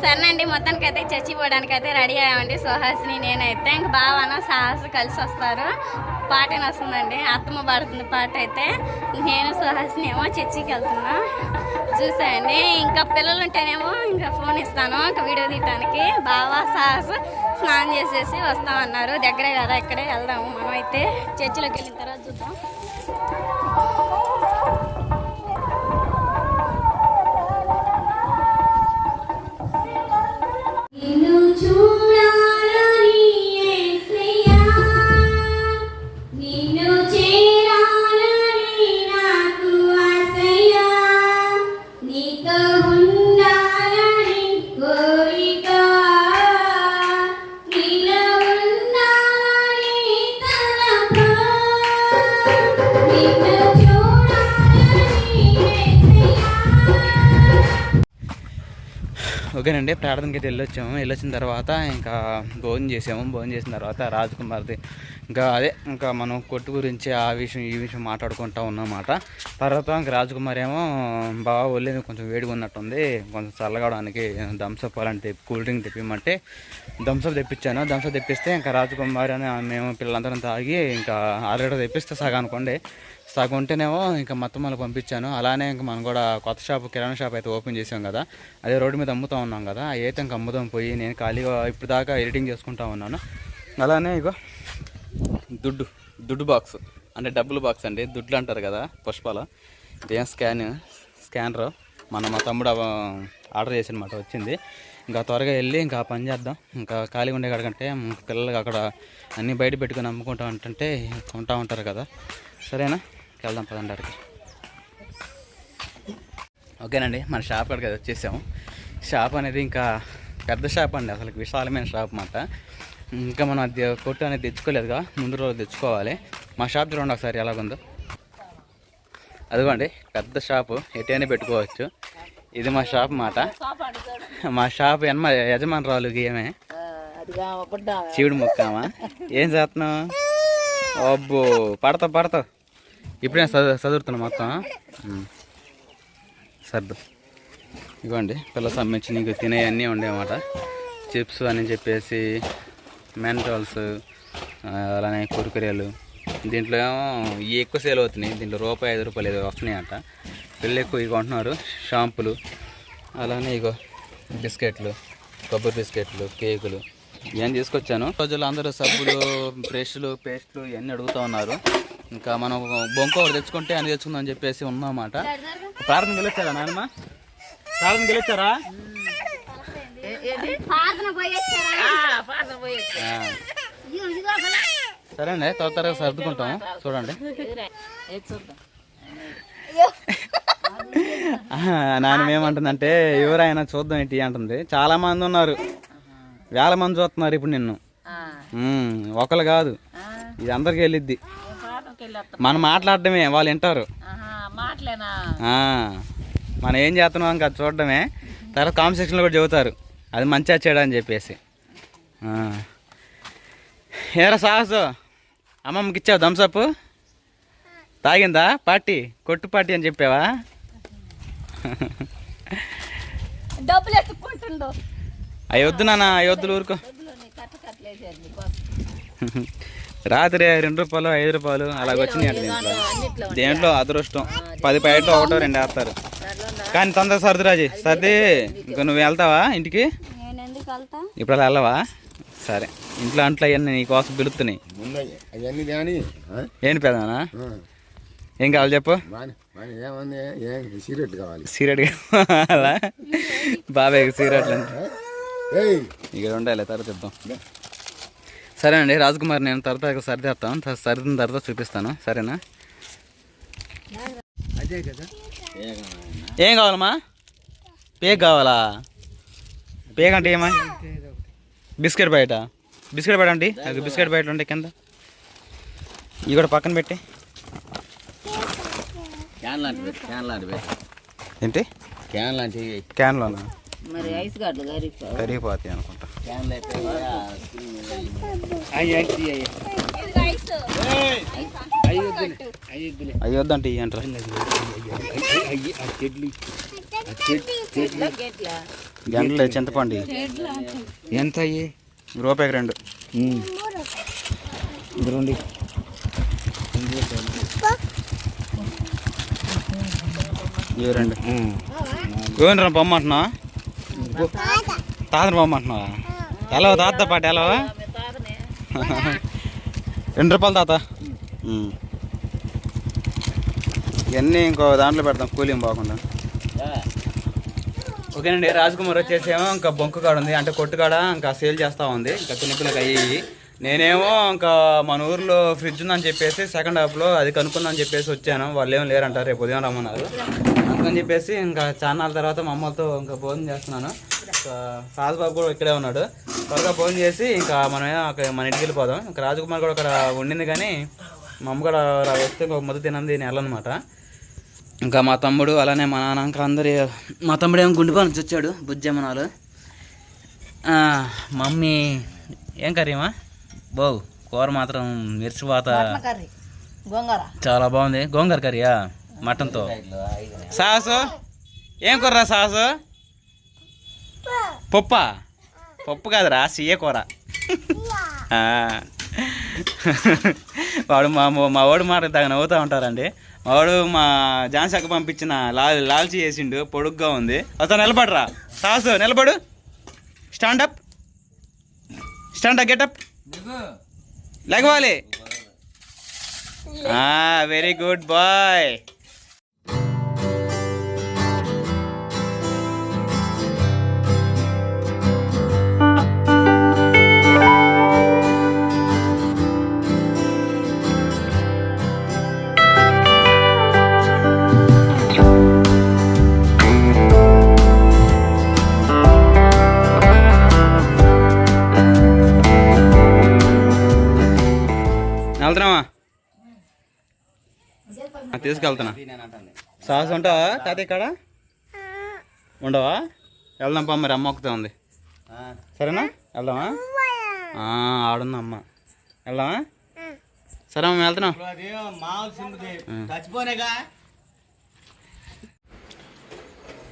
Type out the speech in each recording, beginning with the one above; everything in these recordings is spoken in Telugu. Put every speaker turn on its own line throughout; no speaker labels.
సరేనండి, మొత్తానికి అయితే చర్చి పోవడానికి అయితే రెడీ అయ్యామండి. సుహాసిని నేనైతే ఇంక బావన సాహస్ కలిసి వస్తారు. పాట వస్తుందండి, అత్తమ్మ పడుతుంది పాట అయితే. నేను సుహాసిని ఏమో చర్చికి వెళ్తున్నా. చూసాయండి, ఇంకా పిల్లలు ఉంటేనేమో ఇంకా ఫోన్ ఇస్తాను ఇంకా వీడియో తీయడానికి. బావ సాహస్ స్నానం చేసేసి వస్తామన్నారు. దగ్గరే కదా, ఇక్కడే వెళ్దాము. మనం అయితే చర్చిలోకి వెళ్ళిన తర్వాత చూద్దాం.
ఓకేనండి, ప్రార్థనకి అయితే వెళ్ళొచ్చిన తర్వాత ఇంకా భోజనం చేసిన తర్వాత రాజకుమార్ది ఇంకా మనం కొట్టు గురించి ఆ విషయం ఈ విషయం మాట్లాడుకుంటూ ఉన్నమాట. తర్వాత ఇంకా రాజకుమార్ ఏమో బాగా ఒళ్ళేది కొంచెం వేడిగా ఉన్నట్టుంది, కొంచెం చల్లగడానికి థమ్స్అప్ అలాంటి కూల్ డ్రింక్ తెప్పిమంటే థమ్స్అప్ తెప్పించాను. థమ్స్అప్ తెప్పిస్తే ఇంకా రాజకుమారి అని మేము పిల్లలందరం తాగి ఇంకా 6 లీటర్ తెప్పిస్తే సగం అనుకోండి, సగం ఉంటేనేమో ఇంకా మొత్తం మళ్ళీ పంపించాను. అలానే ఇంకా మనం కూడా కొత్త షాపు కిరాణా షాప్ అయితే ఓపెన్ చేసాం కదా, అదే రోడ్డు మీద అమ్ముతూ ఉన్నాం కదా, అయితే ఇంకా అమ్ముదాం పోయి నేను ఖాళీగా ఇప్పుడు దాకా ఎడిటింగ్ చేసుకుంటా ఉన్నాను. అలానే ఇగో దుడ్డు బాక్స్ అంటే డబ్బులు బాక్స్ అండి, దుడ్లు అంటారు కదా పుష్పాల, ఇదేం స్కానర్ మా తమ్ముడు ఆర్డర్ చేసినమాట వచ్చింది. ఇంకా త్వరగా వెళ్ళి ఇంకా పని చేద్దాం. ఇంకా ఖాళీగా ఉండే కాడకంటే పిల్లలకి అక్కడ అన్నీ బయట పెట్టుకుని అమ్ముకుంటా ఉంటుంటే కొంటా ఉంటారు కదా. సరేనా, వెళ్దాం పదండి అక్కడికి. ఓకేనండి, మన షాప్ కాడికి వచ్చేసాము. షాప్ అనేది ఇంకా పెద్ద షాప్ అండి, అసలు విశాలమైన షాప్ అన్నమాట. ఇంకా మనం అది కొట్టు అనేది తెచ్చుకోలేదుగా, ముందు రోజు తెచ్చుకోవాలి. మా షాప్ చూడండి ఒకసారి ఎలాగుందో. అదిగోండి పెద్ద షాపు, ఎటైనా పెట్టుకోవచ్చు. ఇది మా షాప్ మాట. మా షాప్ యజమానురాలు ఏమే శివుడు ముక్కామా, ఏం చేస్తున్నావు? అబ్బో పడతావు ఇప్పుడే చదువుతున్నా మొత్తం సర్దు. ఇవ్వండి పిల్లలు సంబంధించి నీకు తినేవన్నీ ఉండేమాట, చిప్స్ అని చెప్పేసి మెంటోల్స్, అలానే కురుకురేలు. దీంట్లో ఏమో ఇవి ఎక్కువ సేల్ అవుతున్నాయి, దీంట్లో ₹5 ఏదో వస్తున్నాయి అంట. పిల్లలు ఎక్కువ ఇవి కొంటున్నారు. షాంపులు, అలానే ఇగో బిస్కెట్లు, కొబ్బరి బిస్కెట్లు, కేకులు ఇవన్నీ తీసుకొచ్చాను. రోజుల్లో అందరూ సబ్బులు, బ్రష్లు, పేస్ట్లు ఇవన్నీ అడుగుతూ ఉన్నారు. ఇంకా మనం బొంక ఒకటి తెచ్చుకుంటే అన్ని తెచ్చుకుందాం అని చెప్పేసి ఉన్నామాట. ప్రార్థన గెలిచారా నాయనమ్మ? ప్రార్థన గెలిచారా? సరే అండి, త్వరగా సర్దుకుంటాము. చూడండి నాయన ఏమంటుందంటే ఎవరైనా చూద్దాం ఏంటి అంటుంది. చాలా మంది ఉన్నారు, వేల మంది చూస్తున్నారు ఇప్పుడు నిన్ను. ఒకళ్ళు కాదు, ఇది అందరికి వెళ్ళిద్ది. మనం మాట్లాడటమే, వాళ్ళు వింటారు. మనం ఏం చేస్తున్నాం ఇంకా చూడడమే, తర్వాత కామెంట్ సెక్షన్లో కూడా చెబుతారు అది మంచిగా చేయడం అని చెప్పేసి. ఏరా సాహసు, అమ్మమ్మకి ఇచ్చావు థమ్స్అప్? తాగిందా పార్టీ, కొట్టు పార్టీ అని చెప్పావా?
డబ్బులు ఎత్తుకుంటుండో
అవి వద్దు నాన్న, అవి వద్దులు ఊరుకో. రాత్రి ₹2, ₹5 అలాగ వచ్చినాయి అంట దీంట్లో. దేంట్లో అదృష్టం 10 ప్యాకెట్లు 1, 2 వేస్తారు. కానీ తొందర సర్దురాజీ సర్ది. ఇంకా నువ్వు వెళ్తావా ఇంటికి? ఇప్పుడు అలా వెళ్ళవా? సరే, ఇంట్లో అంట్లో అవన్నీ నీకోసం పిలుస్తున్నాయి. ఏంటి పెదనా, ఏం కావాలి చెప్పు? సిగరెట్ కావాలా? బాబాయ్కి సిగరెట్లు అంటే ఇక్కడ ఉండాలి, తర్వాత చెప్తాం. సరే అండి రాజకుమార్, నేను తర్వాత సర్దేస్తాను, సర్దిన తర్వాత చూపిస్తాను. సరేనా? ఏం కావాలమ్మా? పేక్ కావాలా? పేక్ అంటే ఏమా? బిస్కెట్ బయట అండి, అది బిస్కెట్ బయట ఉంటే కింద ఇవి కూడా పక్కన పెట్టి. ఏంటి క్యాన్లోనా? కరిగిపోతాయి అనుకుంటా. అవి వద్దంటే ఇవి అంటారా? గంటలు చింతపండు ఎంత అయ్యి రూపాయికి 2
రెండు
ఇవి 2 గోవిందరా బొమ్మంటున్నా తాతని బొమ్మంటున్నావా ఎలా తాత పాట ఎలా 2 రూపాయలు తాత ఇవన్నీ ఇంకో దాంట్లో పెడతాం కూలింగ్ బాగుండా ఓకేనండి. రాజ్కుమార్ వచ్చేసేమో ఇంకా బొంకు కాడ ఉంది అంటే కొట్టు కాడ ఇంకా సేల్ చేస్తూ ఉంది ఇంకా పిల్లలకి అయ్యి నేనేమో ఇంకా మన ఊర్లో ఫ్రిడ్జ్ ఉందని చెప్పేసి సెకండ్ హాఫ్లో అది కనుక్కుందని చెప్పేసి వచ్చాను. వాళ్ళు ఏమో లేరంటారు, రేపు ఉదయం రమ్మన్నారు. అందుకని చెప్పేసి ఇంకా చాన్నాళ్ళ తర్వాత మా అమ్మతో ఇంకా భోజనం చేస్తున్నాను. సాజుబాబు కూడా ఇక్కడే ఉన్నాడు. త్వరగా భోజనం చేసి ఇంకా మనమేమో అక్కడ మన ఇంటికి వెళ్ళిపోదాం. ఇంకా రాజ్కుమార్ కూడా అక్కడ ఉండింది కానీ మా అమ్మ కూడా వస్తే ఒక ముద్ద తినంది నేను వెళ్ళనమాట. ఇంకా మా తమ్ముడు అలానే మా నాన్న ఇంకా అందరు మా తమ్ముడు ఏమో గుండెపా నుంచి వచ్చాడు బుజ్జమ్మనాలు. మమ్మీ ఏం కర్రీమా బావు కూర మాత్రం మిర్చిపోత చాలా బాగుంది. గోంగూర కర్రీయా మటన్తో. సాసు ఏం కూరరా సాసు? పప్పు కాదురా సీఏ కూర. వాడు మా వాడు మాట తగ్గ నవ్వుతూ ఉంటారండి. మా వాడు మా జాన్సాకు పంపించిన లాల్చి చేసిండు, పొడుగ్గా ఉంది. అతను నిలబడరా సాసు నిలబడు. స్టాండప్ గెటప్ లెగవాలి. Very good boy. వెళ్తున్నావా? తీసుకెళ్తున్నా. సాస్ ఉంటావా తాతయ్య ఇక్కడ? ఉండవా? వెళ్దాం పా, మరి అమ్మ ఒక్కతే ఉంది. సరేనా వెళ్దామా? ఆడుంది అమ్మ. వెళ్దామా? సరే అమ్మ వెళ్తున్నాం.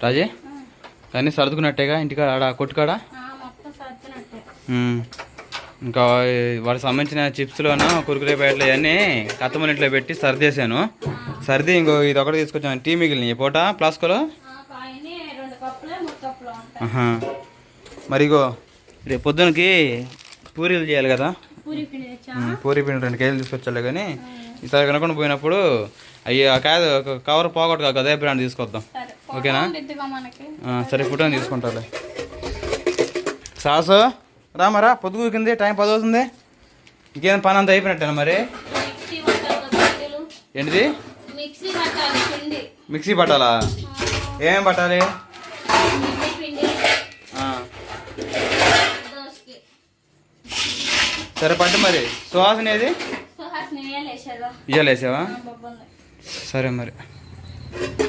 రాజీ కానీ సర్దుకున్నట్టేగా ఇంటికాడ ఆడ కొట్టుకాడా? ఇంకా వాడికి సంబంధించిన చిప్స్లోనూ కురుకురే ప్యాకెట్లు ఇవన్నీ కత్తమూలింట్లో పెట్టి సర్దేశాను. సర్ది ఇంకో ఇది ఒకటి తీసుకొచ్చాను. టీ మిగిలినాయి పూట ప్లాస్కోలో. మరి ఇగో రేపు పొద్దునకి పూరీలు చేయాలి కదా, పూరీ పిండి 2 కేజీలు తీసుకొచ్చాలి. కానీ ఈసారి కనుక్కొని పోయినప్పుడు అయ్యి కాదు కవర్ పోగొట్టు కాదు అదే బ్రాండ్ తీసుకొద్దాం. ఓకేనా? సరే ఫోటో తీసుకుంటాలే. సాసు రామరా, పొద్దుగు కింద టైం 10 అవుతుంది. ఇంకేం పని అంతా అయిపోయినట్టేనా మరి? ఏంటిది? మిక్సీ పట్టాలా? ఏమేం పట్టాలి? సరే పట్టు మరి. సుహాసిని ఏది? ఇయ్యాలేసావా? సరే మరి.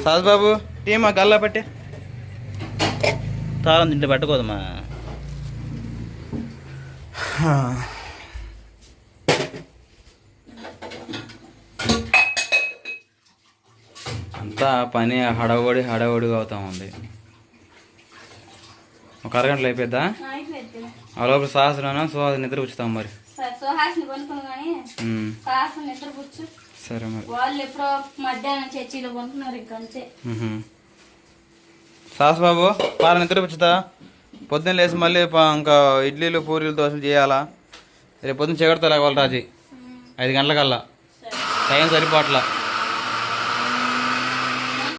సాజుబాబు టీ మా గల్లా పట్టే. తాళం తింటే పట్టుకోదమ్మా. అంతా పని హడావుడిగా అవుతా ఉంది. ఒక అరగంటలో అయిపోద్దా? ఆ లోపల సహస్రాన సుహాస్ నిద్ర పుచ్చుతాం మరి. సరే మరి. సాస్ బాబు పాల నిద్ర పుచ్చుతా. పొద్దున్న లేచి మళ్ళీ ఇంకా ఇడ్లీలు పూరీలు దోశలు చేయాలా. రేపు పొద్దున్న చీకటితో లేవాలి రాజీ 5 గంటలకల్లా. టైం సరిపోవట్లా.